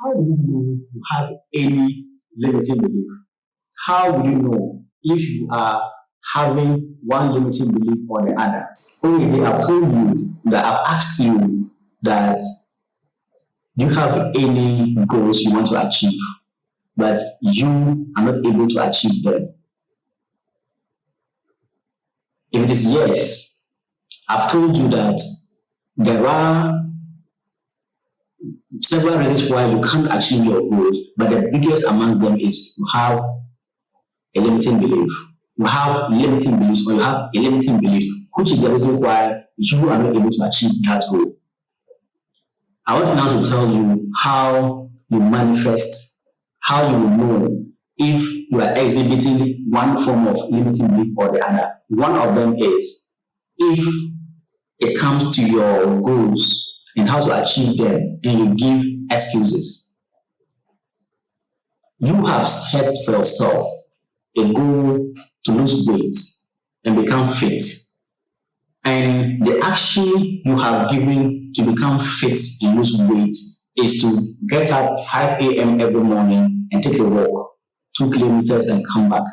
how do you know you have any limiting belief? How do you know if you are having one limiting belief or the other? Already, I've told you that I've asked you that you have any goals you want to achieve, but you are not able to achieve them. If it is yes, I've told you that there are several reasons why you can't achieve your goals, but the biggest amongst them is you have a limiting belief. You have limiting beliefs, or you have a limiting belief, which is the reason why you are not able to achieve that goal. I want now to tell you how you manifest, how you will know if you are exhibiting one form of limiting belief or the other. One of them is if it comes to your goals and how to achieve them, and you give excuses. You have set for yourself a goal to lose weight and become fit. And the action you have given to become fit and lose weight is to get up 5 a.m. every morning and take a walk 2 kilometers and come back.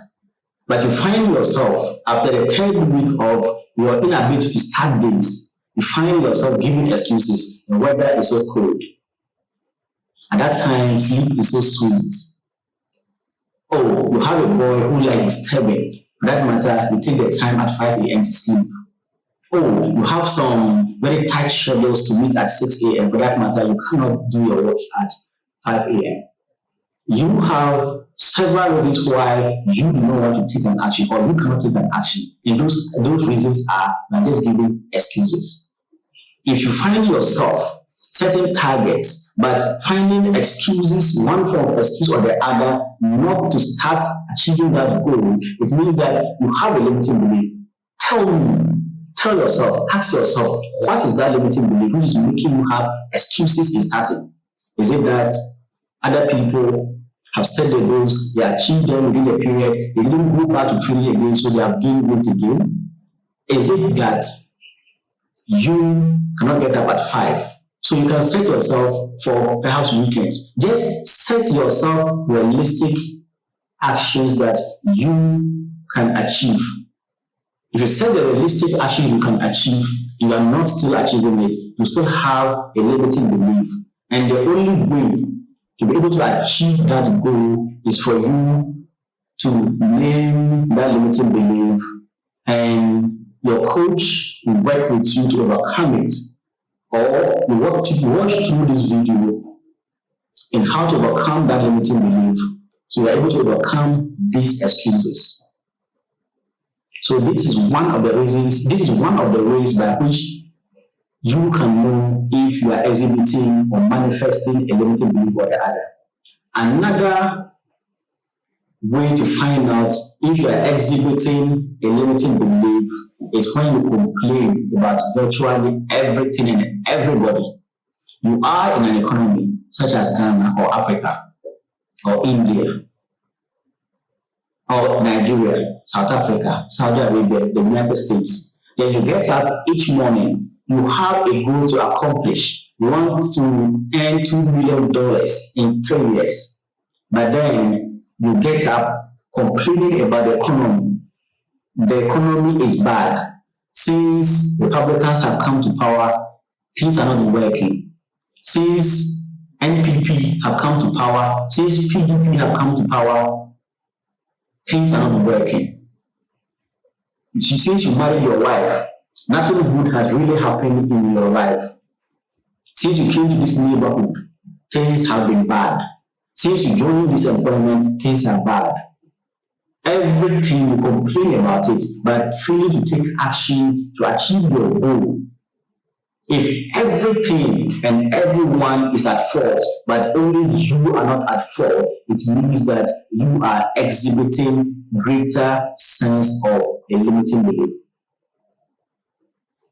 But you find yourself, after the third week of your inability to start this, you find yourself giving excuses. The weather is so cold. At that time, sleep is so sweet. Oh, you have a boy who likes disturbing. For that matter, you take the time at 5 a.m. to sleep. Oh, you have some very tight schedules to meet at 6 a.m. For that matter, you cannot do your work at 5 a.m. You have several reasons why you do not want to take an action, or you cannot take an action. And those reasons are just giving excuses. If you find yourself setting targets, but finding excuses, one form of excuse or the other, not to start achieving that goal, it means that you have a limiting belief. Tell yourself, ask yourself, what is that limiting belief which is making you have excuses in starting? Is it that other people have set their goals, they achieved them within the period, they didn't go back to training again, so they have gained weight again? Is it that you cannot get up at 5? So you can set yourself for perhaps weekends. Just set yourself realistic actions that you can achieve. If you set the realistic action you can achieve, you are not still achieving it, you still have a limiting belief. And the only way to be able to achieve that goal is for you to name that limiting belief, and your coach will work with you to overcome it. Or you watch through this video in how to overcome that limiting belief, so you're able to overcome these excuses. So this is one of the ways by which you can know if you are exhibiting or manifesting a limiting belief or the other. Another way to find out if you are exhibiting a limiting belief is when you complain about virtually everything and everybody. You are in an economy such as Ghana or Africa or India or Nigeria, South Africa, Saudi Arabia, the United States. Then you get up each morning, you have a goal to accomplish. You want to earn $2 million in 3 years. But then you get up complaining about the economy. The economy is bad. Since Republicans have come to power, things are not working. Since NPP have come to power, since PDP have come to power, things are not working. Since you married your wife, nothing good has really happened in your life. Since you came to this neighborhood, things have been bad. Since you joined this employment, things are bad. Everything you complain about it, but failing to take action to achieve your goal. If everything and everyone is at fault, but only you are not at fault, it means that you are exhibiting greater sense of a limiting belief.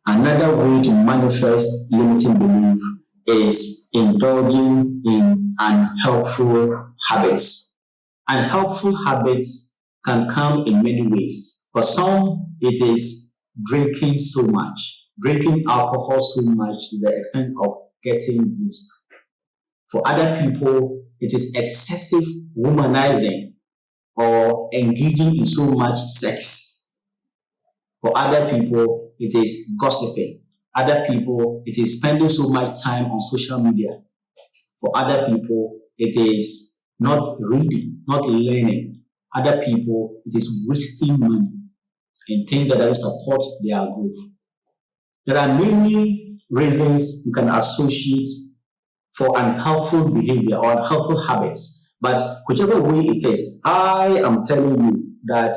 Another way to manifest limiting belief is indulging in unhelpful habits. Unhelpful habits can come in many ways. For some, it is drinking so much, drinking alcohol so much to the extent of getting bruised. For other people, it is excessive womanizing or engaging in so much sex. For other people, it is gossiping. Other people, it is spending so much time on social media. For other people, it is not reading, not learning. Other people, it is wasting money in things that will support their growth. There are many reasons you can associate for unhelpful behavior or unhelpful habits. But whichever way it is, I am telling you that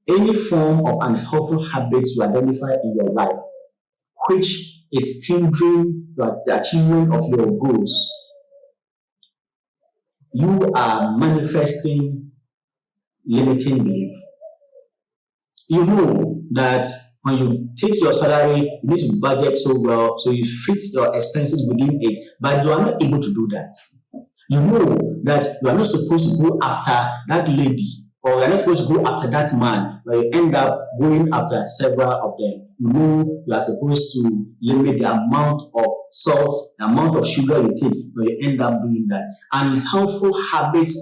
any form of unhelpful habits you identify in your life, which is hindering the achievement of your goals, you are manifesting limiting belief. You know that when you take your salary, you need to budget so well, so you fit your expenses within it, but you are not able to do that. You know that you are not supposed to go after that lady, or you are not supposed to go after that man, but you end up going after several of them. You know you are supposed to limit the amount of salt, the amount of sugar you take, but you end up doing that. And helpful habits,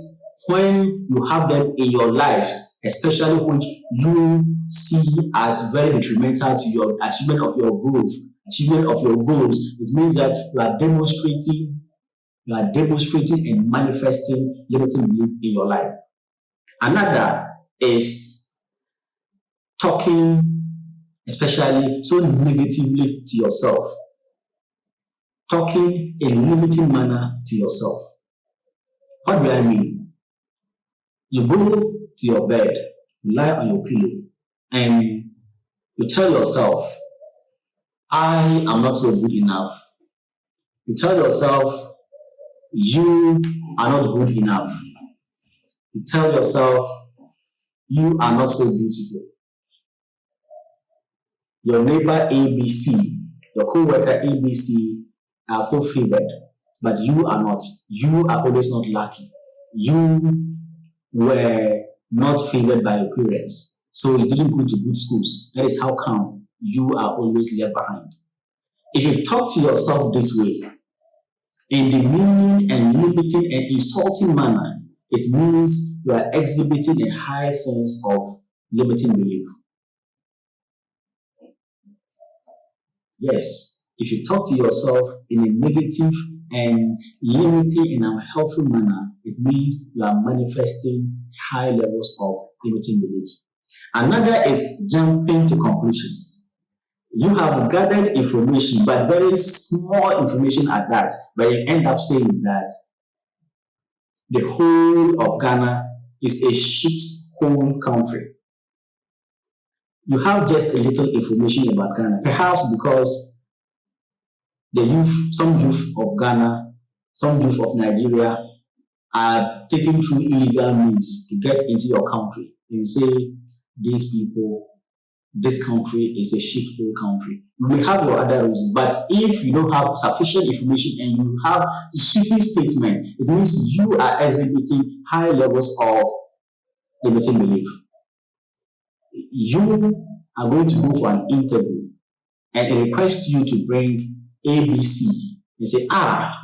when you have them in your lives, especially which you see as very detrimental to your achievement of your growth, achievement of your goals, it means that you are demonstrating and manifesting limiting belief in your life. Another is talking, especially so negatively to yourself. Talking in a limiting manner to yourself. What do I mean? You go to your bed, you lie on your pillow, and you tell yourself, I am not so good enough. You tell yourself, you are not good enough. You tell yourself, you are not so beautiful. Your neighbor ABC, your co-worker ABC are so favored, but you are not. You are always not lucky. You were not favored by your parents, so you didn't go to good schools. That is how come you are always left behind. If you talk to yourself this way, in demeaning and limiting and insulting manner, it means you are exhibiting a high sense of limiting belief. Yes, if you talk to yourself in a negative and limiting and unhelpful manner, it means you are manifesting high levels of limiting belief. Another is jumping to conclusions. You have gathered information, but very small information at that, but you end up saying that the whole of Ghana is a shithole country. You have just a little information about Ghana, perhaps because some youth of Ghana, some youth of Nigeria are taking through illegal means to get into your country. You say these people, this country is a shithole country. You may have your other reasons, but if you don't have sufficient information and you have sweeping statement, it means you are exhibiting high levels of limiting belief. You are going to go for an interview and it requires you to bring ABC. You say,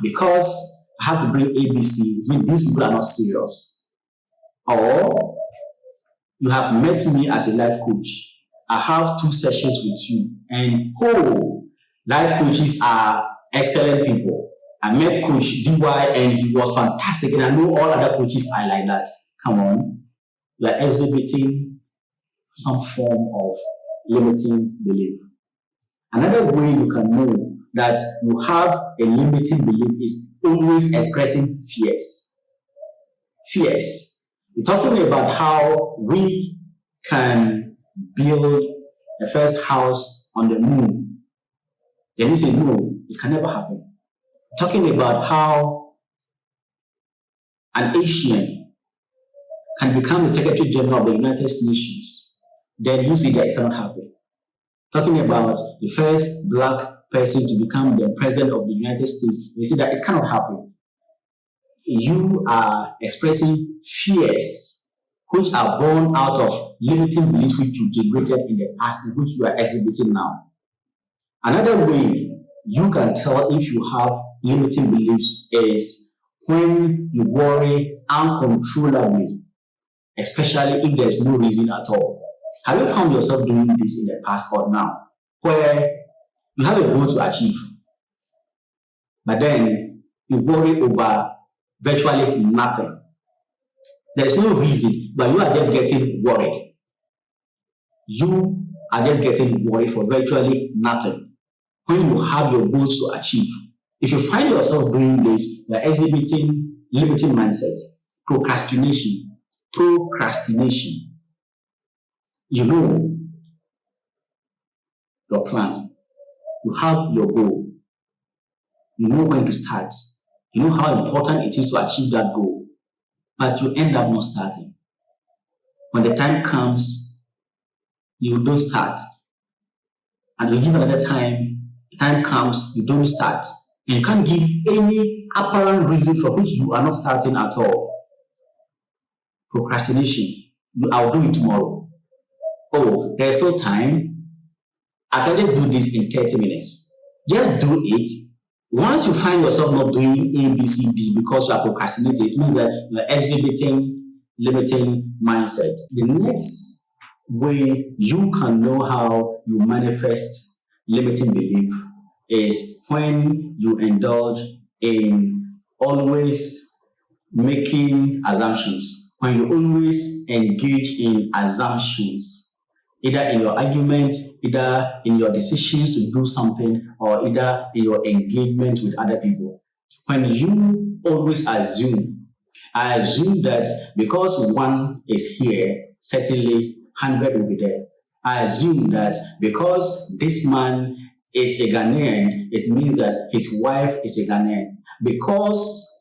because I have to bring ABC, it means these people are not serious. Or you have met me as a life coach. I have 2 sessions with you, and life coaches are excellent people. I met Coach DY and he was fantastic, and I know all other coaches are like that. Come on, you are exhibiting some form of limiting belief. Another way you can know that you have a limiting belief is always expressing fears. Fears. We're talking about how we can build the first house on the moon. Then we say, no, it can never happen. We're talking about how an Asian can become the Secretary General of the United Nations. Then you say that it cannot happen. Talking about the first black person to become the President of the United States, you say that it cannot happen. You are expressing fears which are born out of limiting beliefs which you generated in the past and which you are exhibiting now. Another way you can tell if you have limiting beliefs is when you worry uncontrollably, especially if there's no reason at all. Have you found yourself doing this in the past or now, where you have a goal to achieve, but then you worry over virtually nothing? There's no reason, but you are just getting worried. You are just getting worried for virtually nothing. When you have your goals to achieve, if you find yourself doing this, you're exhibiting limiting mindset, procrastination. Procrastination. You know your plan, you have your goal, you know when to start, you know how important it is to achieve that goal, but you end up not starting. When the time comes, you don't start, and you give another time, the time comes, you don't start, and you can't give any apparent reason for which you are not starting at all. Procrastination. I'll do it tomorrow. Oh, there's still time. I can just do this in 30 minutes. Just do it. Once you find yourself not doing A, B, C, D because you are procrastinating, it means that you are exhibiting limiting mindset. The next way you can know how you manifest limiting belief is when you indulge in always making assumptions, when you always engage in assumptions, either in your argument, either in your decisions to do something, or either in your engagement with other people. When you always assume, I assume that because one is here, certainly 100 will be there. I assume that because this man is a Ghanaian, it means that his wife is a Ghanaian. Because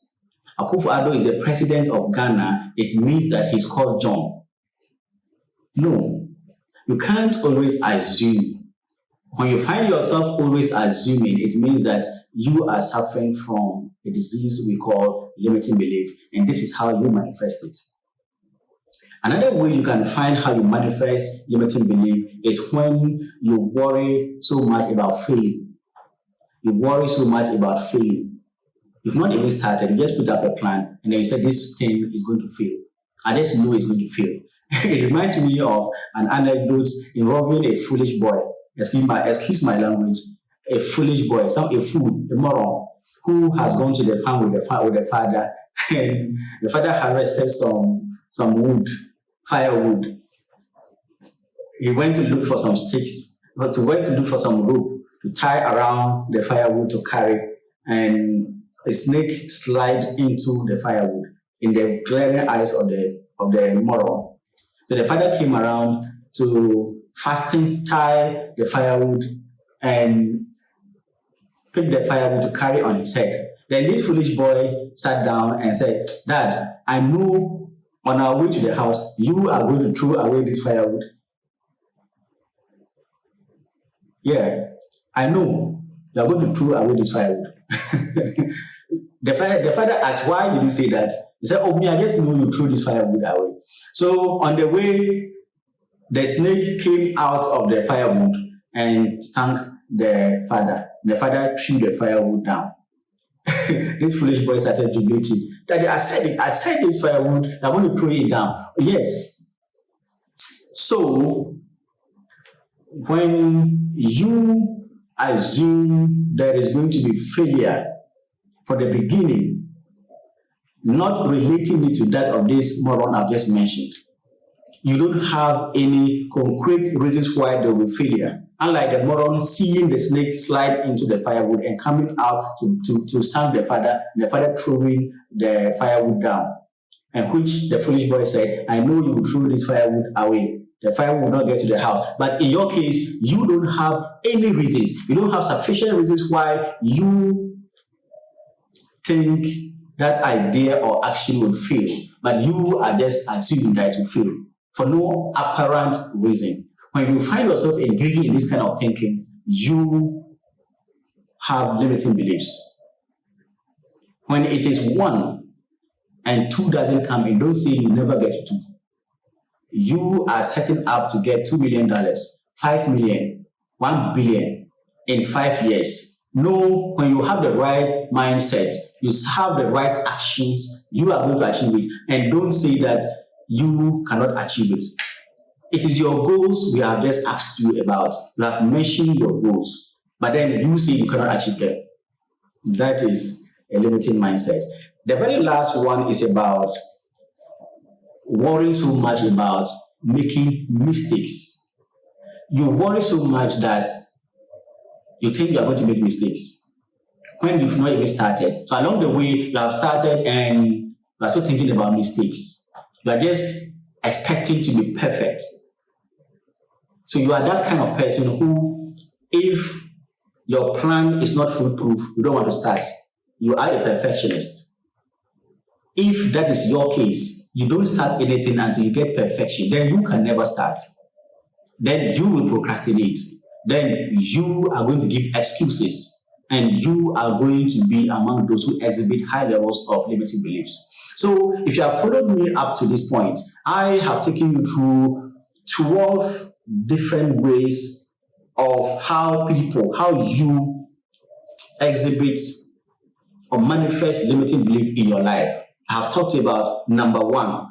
Akufo-Addo is the president of Ghana, it means that he's called John. No, you can't always assume. When you find yourself always assuming, it means that you are suffering from a disease we call limiting belief, and this is how you manifest it. Another way you can find how you manifest limiting belief is when you worry so much about failing. You worry so much about failing. You've not even started, you just put up a plan, and then you say this thing is going to fail. I just know it's going to fail. It reminds me of an anecdote involving a foolish boy. Excuse my language. A foolish boy, a fool, a moron, who has gone to the farm with the father, and the father harvested some wood, firewood. He went to look for some sticks, went to look for some rope to tie around the firewood to carry, and a snake slid into the firewood in the glaring eyes of the moron. So the father came around to fasten, tie the firewood, and pick the firewood to carry on his head. Then this foolish boy sat down and said, "Dad, I know on our way to the house, you are going to throw away this firewood." Yeah, I know you are going to throw away this firewood. The father asked, "Why did you say that?" He said, "Oh, me, I just know you threw this firewood away." So on the way, the snake came out of the firewood and stung the father. The father threw the firewood down. This foolish boy started jubilating. "Daddy, I said it. I said this firewood, I want to throw it down." Yes. So when you assume there is going to be failure for the beginning, not relating it to that of this moron I've just mentioned, you don't have any concrete reasons why there will be failure. Unlike the moron seeing the snake slide into the firewood and coming out to stung the father throwing the firewood down, and which the foolish boy said, "I know you will throw this firewood away. The fire will not get to the house." But in your case, you don't have any reasons. You don't have sufficient reasons why you think that idea or action will fail. But you are just assuming that it will fail for no apparent reason. When you find yourself engaging in this kind of thinking, you have limiting beliefs. When it is 1 and 2 doesn't come in, don't say you never get to 2. You are setting up to get $2 million, $5 million, $1 billion in 5 years. Know when you have the right mindset, you have the right actions, you are going to achieve it. And don't say that you cannot achieve it. It is your goals we have just asked you about. You have mentioned your goals, but then you say you cannot achieve them. That is a limiting mindset. The very last one is about worrying so much about making mistakes. You worry so much that you think you are going to make mistakes when you've not even started. So along the way, you have started and you are still thinking about mistakes. You are just expecting to be perfect. So you are that kind of person who, if your plan is not foolproof, you don't want to start. You are a perfectionist. If that is your case, you don't start anything until you get perfection, then you can never start. Then you will procrastinate. Then you are going to give excuses. And you are going to be among those who exhibit high levels of limiting beliefs. So if you have followed me up to this point, I have taken you through 12 different ways of how you exhibit or manifest limiting belief in your life. I have talked about number one,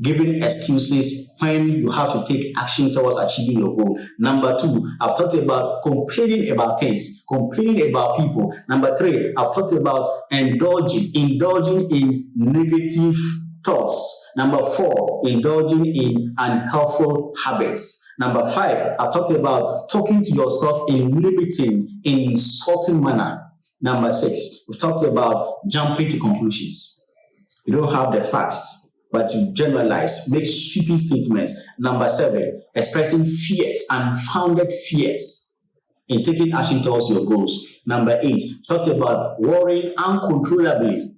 giving excuses when you have to take action towards achieving your goal. Number two, I've talked about complaining about things, complaining about people. Number three, I've talked about indulging in negative thoughts. Number four, indulging in unhelpful habits. Number five, I've talked about talking to yourself in limiting, in insulting manner. Number six, we've talked about jumping to conclusions. You don't have the facts, but you generalize, make sweeping statements. Number seven, expressing fears, unfounded fears in taking action towards your goals. Number eight, talk about worrying uncontrollably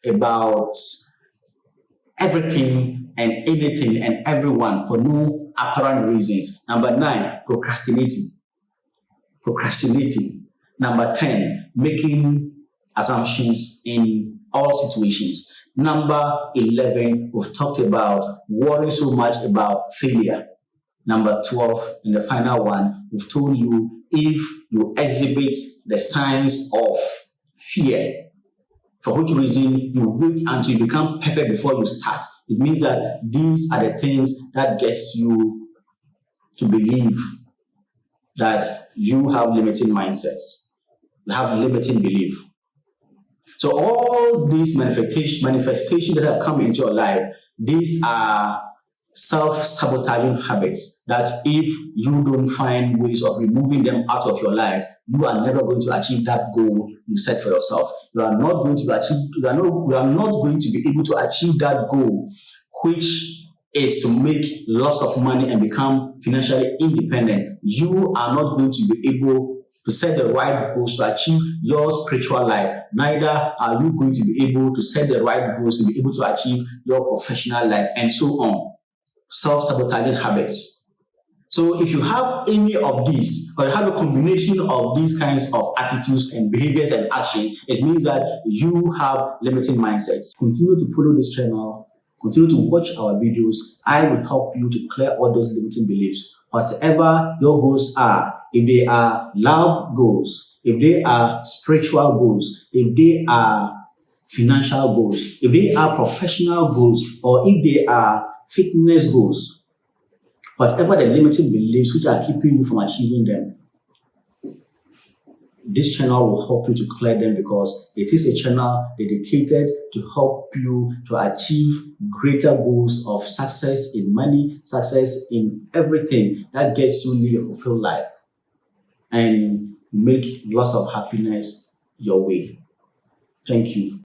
about everything and anything and everyone for no apparent reasons. Number nine, procrastinating. Number 10, making assumptions in all situations. Number 11, we've talked about worrying so much about failure. Number 12, and the final one, we've told you if you exhibit the signs of fear, for which reason you wait until you become perfect before you start. It means that these are the things that gets you to believe that you have limiting mindsets. You have limiting belief. So all these manifestations that have come into your life, these are self-sabotaging habits that if you don't find ways of removing them out of your life, you are never going to achieve that goal you set for yourself. You are not going to be able to achieve that goal, which is to make lots of money and become financially independent. You are not going to be able to set the right goals to achieve your spiritual life. Neither are you going to be able to set the right goals to be able to achieve your professional life, and so on. Self-sabotaging habits. So if you have any of these, or you have a combination of these kinds of attitudes and behaviors and action, it means that you have limiting mindsets. Continue to follow this channel. Continue to watch our videos. I will help you to clear all those limiting beliefs. Whatever your goals are, if they are love goals, if they are spiritual goals, if they are financial goals, if they are professional goals, or if they are fitness goals, whatever the limiting beliefs which are keeping you from achieving them, this channel will help you to clear them, because it is a channel dedicated to help you to achieve greater goals of success in money, success in everything that gets you live a fulfilled life and make lots of happiness your way. Thank you.